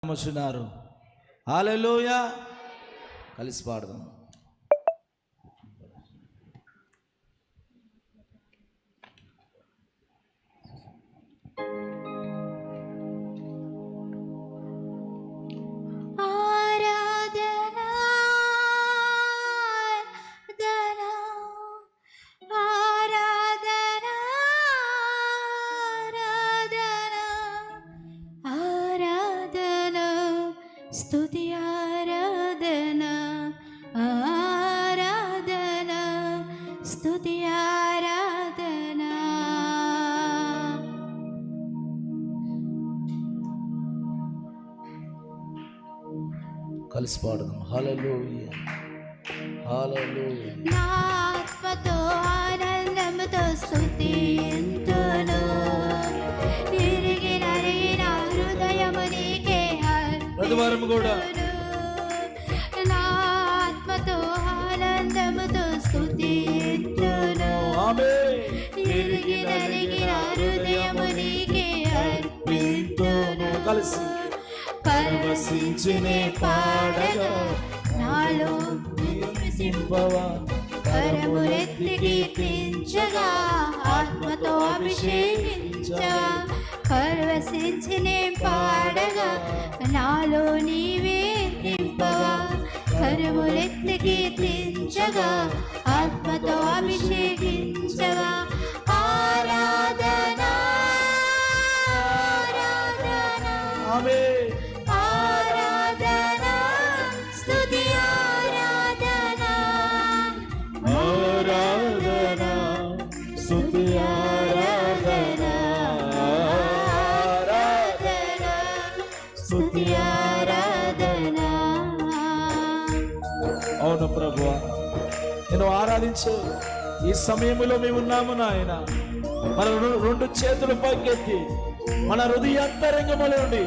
వచ్చినారు. హల్లెలూయా. కలిసి పాడదాం. స్తుతి ఆరాధన ఆరాధన స్తుతి ఆరాధన. కలిసి పాడదాం. హల్లెలూయా హల్లెలూయా. నా ఆత్మతో ఆనందముతో స్తుతింతును, తిరిగి నరిగిన హృదయము నీకే ప్రతివారం కూడా నా ఆత్మతో ఆనందముతో స్తుతింతును, తిరిగి నరిగిన హృదయము నీకే అర్పింతును. కలిసి పరవశించునే పాడగా నాలో సింపవా, కరములెత్తి కీర్తించగా ఆత్మతో అభిషేకించగా, పరవశించునే పాడగా నాలో నీవే నింపవా, కరములెత్తి కీర్తించగా ఆత్మతో అభిషేకించగా. ఆరాధన ఆమేన్. ఆరాధన స్తుతి ఆరాధన ఆరాధన స్తుతి ఆరాధన ఆరాధన స్తుతి ఆరాధన. అవును ప్రభువా, నేను ఆరాధించు ఈ సమయంలో మేము ఉన్నాము నాయన. మన రెండు చేతులు పైకెత్తి మన హృదయాంతరంగములో నుండి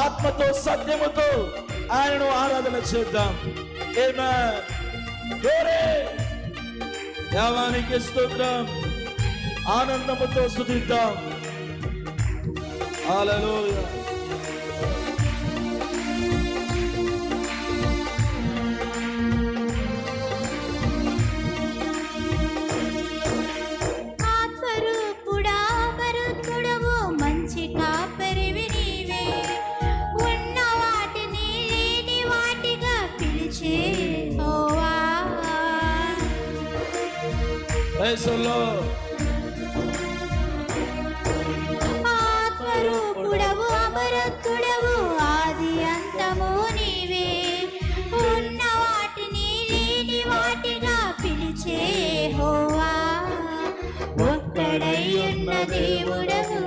ఆత్మతో సత్యముతో ఆయనను ఆరాధన చేద్దాం. ఆమేన్. దేవానికి స్తోత్రం. ఆనందముతో స్తుతిద్దాం. హల్లెలూయా. ఆత్మరూపుడా మరుత్తుడవు, మంచి కాపరివి నీవే, ఉన్న వాటిని లేని వాటిగా పిలిచే యెహోవా. ఆత్మరూపుడవు అమరత్తుడవు, ఆది అంతము నీవే, ఉన్న వాటిని లేని వాటిగా పిలిచే యెహోవా. ఒక్కడై ఉన్న దేవుడవు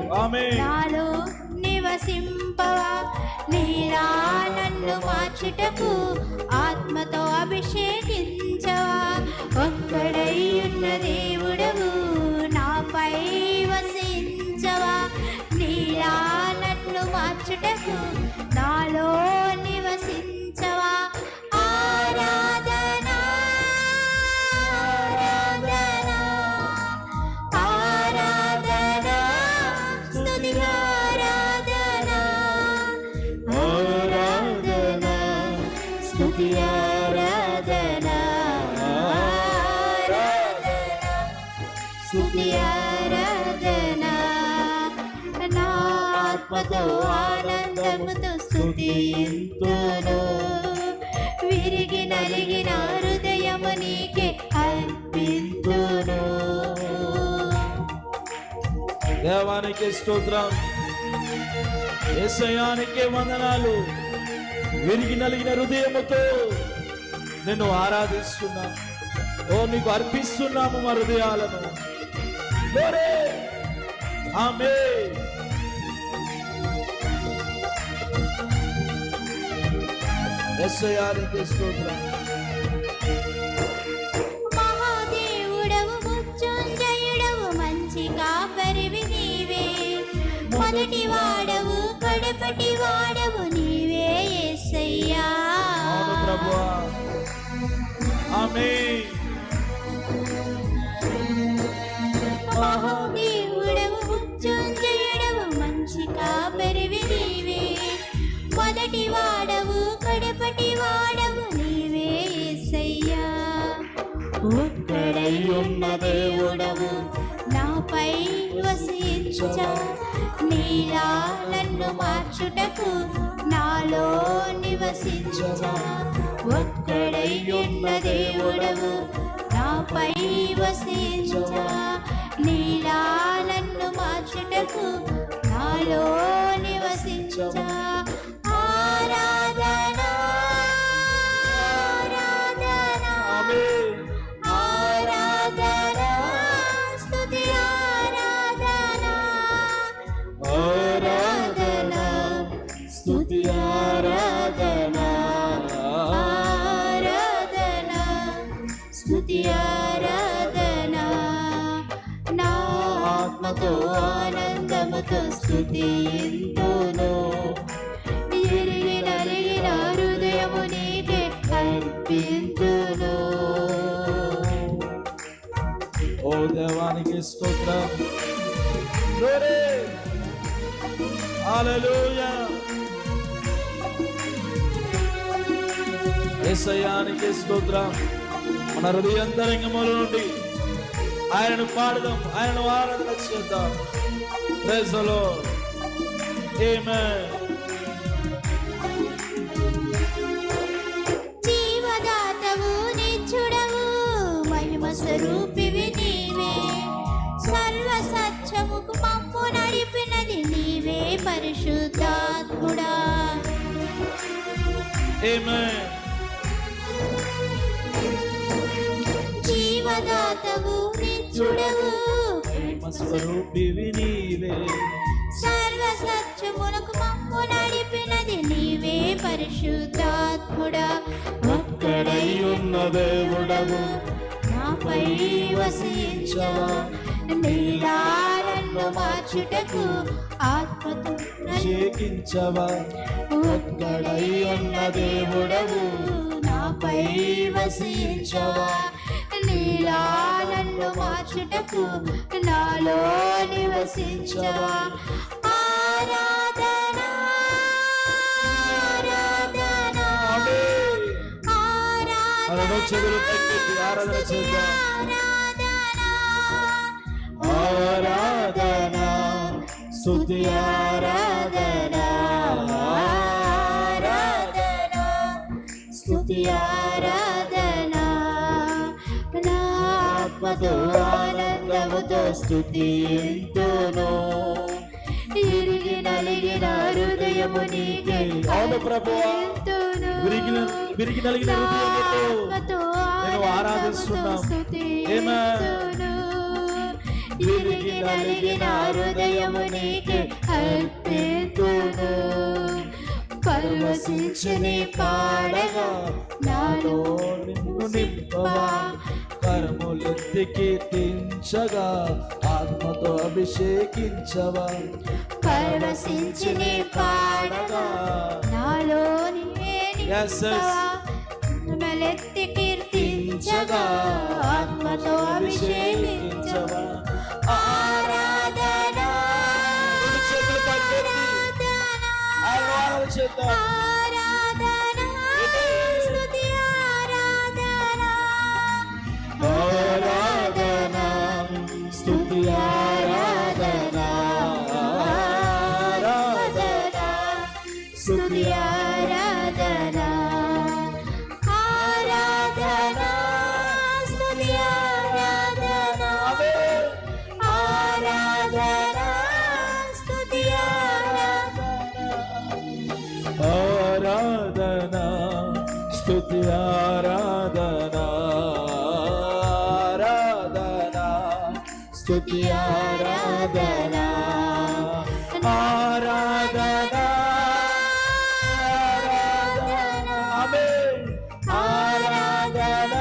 నాలో నివసింపవా, నీలా నన్ను మార్చుటకు ఆత్మతో అభిషేకించవా. ఒక్కడై ఉన్న దేవుడవు నాపై వసించవా, నీలా నన్ను మార్చుటకు నాలో నివసించవా. ఆరాధన ఆరాధన ఆరాధన స్తుతి ఆరాధన ఆరాధన స్తుతి ఆరాధన ఆరాధన స్తుతి ఆరాధన. నా ఆత్మతో ఆనందముతో స్తుతింతును, విరిగి నలిగిన హృదయము నీకే అర్పింతును. దేవానికి స్తోత్రం. యేసయ్యానికి వందనాలు. విరిగి నలిగిన హృదయముతో నిన్ను ఆరాధిస్తున్నాం. నీకు అర్పిస్తున్నాము మా హృదయాలను. ఆమేన్. యేసయ్యానికి స్తోత్రం. మహాదేవుడవు మృత్యుంజయుడవు, మంచి కాపరివి నీవే, మొదటి వాడవు కడపటి వాడవు నీవే యేసయ్యా. అవును ప్రభువా. ఆమేన్. మహాదేవుడవు మృత్యుంజయుడవు, మంచి కాపరివి నీవే, మొదటి వాడవు కడపటి వాడవు నీవే యేసయ్యా. ఒక్కడై ఉన్న దేవుడవు నాపై వసించా, నీలా నన్ను మార్చుటకు నాలో నివసించా. ఒక్కడై ఉన్న దేవుడవు నాపై వసించా, నీలా నన్ను మార్చుటకు నాలో నివసించా. ఆరాధనా ఆరాధనా ఆరాధనా స్తుతి ఆరాధనా ఆరాధన స్తుతి ఆరాధన ఆరాధనా స్తుతి ఆరాధనా. నా ఆత్మతో ఆనందముతో స్తుతింతును, ఇరిగి నలిగిన హృదయము నీకే అర్పింతును. ఓ దేవానికి స్తోత్రం. Glory. హల్లెలూయా. యేసయ్యానికి స్తోత్రం. మన హృదయాంతరంగముల నుండి ఆయనను పాడదాం, ఆయనను ఆరాధన చేద్దాం. Praise the Lord. Amen. జీవదాతవు నిత్యుడవు మహిమ స్వరూపివి నీవే, సర్వ సత్యముకు మమ్ము నడిపినది నీవే పరిశుద్ధాత్ముడా. Amen. జీవదాతవు నిత్యుడవు మహిమ స్వరూపివి నీవే, సర్వ సత్యమునకు మమ్ము నడిపినది నీవే పరిశుద్ధాత్ముడా. ఒక్కడై ఉన్న దేవుడవు నాపై వసించవా, నీలా నన్ను మార్చుటకు ఆత్మతో అభిషేకించవా. ఒక్కడై ఉన్న దేవుడవు నాపై వసించవా, నీలా నన్ను మార్చుటకు నాలో నివసించవా. ఆరాధనా ఆరాధనా మనలో చెవులు పైకెత్తి ఆరాధన చేద్దాం. ఆరాధన స్తుతి ఆరాధన ఆరాధన స్తుతి ఆరాధన. నా ఆత్మతో ఆనందముతో స్తుతింతును, ఇరిగి నలిగిన హృదయము నీకే అవును ప్రభువా. విరిగి నలిగిన హృదయముతో నేను ఆరాధిస్తున్నాం. స్తుతింతును, ఇరిగి నలిగిన హృదయము నీకే అర్పింతును. పరవశించని పాడగా నాలో నిన్ను నింపవా, కర్ములెత్తి కీర్తించగా ఆత్మతో అభిషేకించవా. పరవశించని పాడగా నాలో Yes, yes. నలెత్తి కీర్తించగా ఆత్మతో అభిషేకించవా. ఆరాధన రెండు చేతులు పైకెత్తి ఆయన ఆరాధన చేద్దాం. ఆరాధన స్తుతి ఆరాధన ఆరాధన స్తుతి ఆరాధన ఆరాధన స్తుతి ఆరాధన ఆరాధన స్తుతి ఆరాధన ఆరాధన స్తుతి ఆరాధన స్తుతి ఆరాధన ఆరాధన స్తుతి ఆరాధన ఆరాధన ఆమేన్. ఆరాధన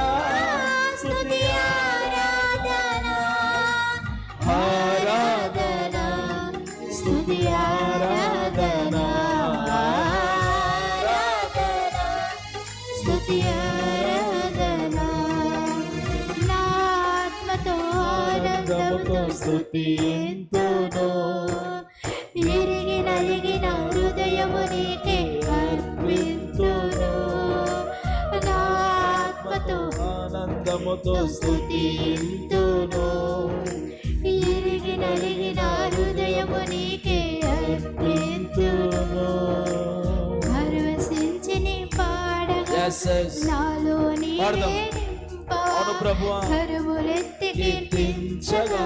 స్తుతి ఆరాధన ఆరాధన స్తుతి ఆరాధన ఆరాధన స్తుతి ఆరాధన. నా ఆత్మతో ఆనందముతో స్తుతింతును, విరిగి నలిగిన హృదయము నీకే హృదయముతో స్తుతింతును. ఎరిగి నలిగిన హృదయము నీకే అర్పింతును. పరవశించి నీ పాడగా Yes, yes. నాలో నీవే పాడదాం. నింపవా. అవును ప్రభువా. కరువులెత్తి కీర్తించగా,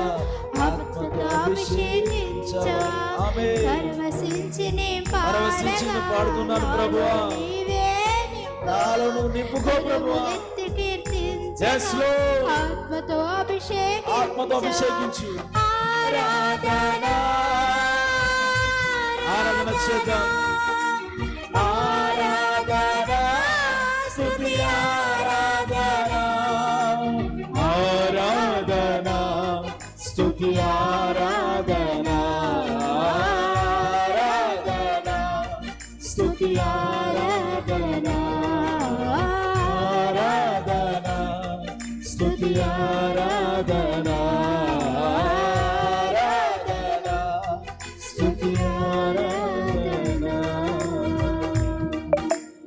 ఆత్మతో అభిషేకించవా. ఆమేన్. పరవశించి నీ పరవశించి నీ పాడుతున్నాను ప్రభువా. నీవే నింపవా. నాలో నువ్వు నింపుకో ప్రభువా. కరువులెత్తి కీర్తించవా. Yes, Lord. ఆత్మతో ఆత్మతో అభిషేకించు. ఆరాధన ఆరాధన చేద్దాం. ఆరాధన, స్తుతి ఆరాధన, ఆరాధన, స్తుతి ఆరాధన, ఆరాధన, స్తుతి ఆరాధన, ఆరాధన, స్తుతి ఆరాధన.